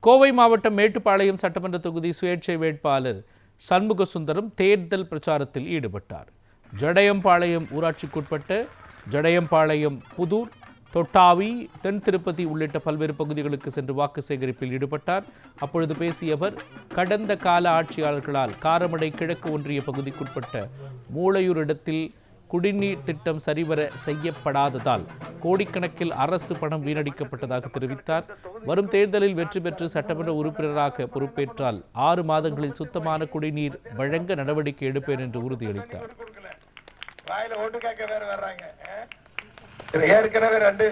கோவை மாவட்டம் மேட்டுப்பாளையம் சட்டமன்ற தொகுதி சுயேட்சை வேட்பாளர் சண்முக சுந்தரம் தேர்தல் பிரச்சாரத்தில் ஈடுபட்டார். ஜடையம்பாளையம் ஊராட்சிக்குட்பட்ட ஜடையம்பாளையம், புதூர், தொட்டாவி, தென் திருப்பதி உள்ளிட்ட பல்வேறு பகுதிகளுக்கு சென்று வாக்கு சேகரிப்பில் ஈடுபட்டார். அப்பொழுது பேசிய அவர், கடந்த கால ஆட்சியாளர்களால் காரமடை கிழக்கு ஒன்றிய பகுதிக்குட்பட்ட மூளையூர் இடத்தில் குடிநீர் திட்டம் சரிவர செய்யப்படாததால் கோடிக்கணக்கில் அரசு பணம் வீணடிக்கப்பட்டதாக தெரிவித்தார். வரும் தேர்தலில் வெற்றி பெற்று சட்டமன்ற உறுப்பினராக பொறுப்பேற்றால் 6 மாதங்களில் சுத்தமான குடிநீர் வழங்க நடவடிக்கை எடுப்பேன் என்று உறுதியளித்தார். ஏற்கனவே 2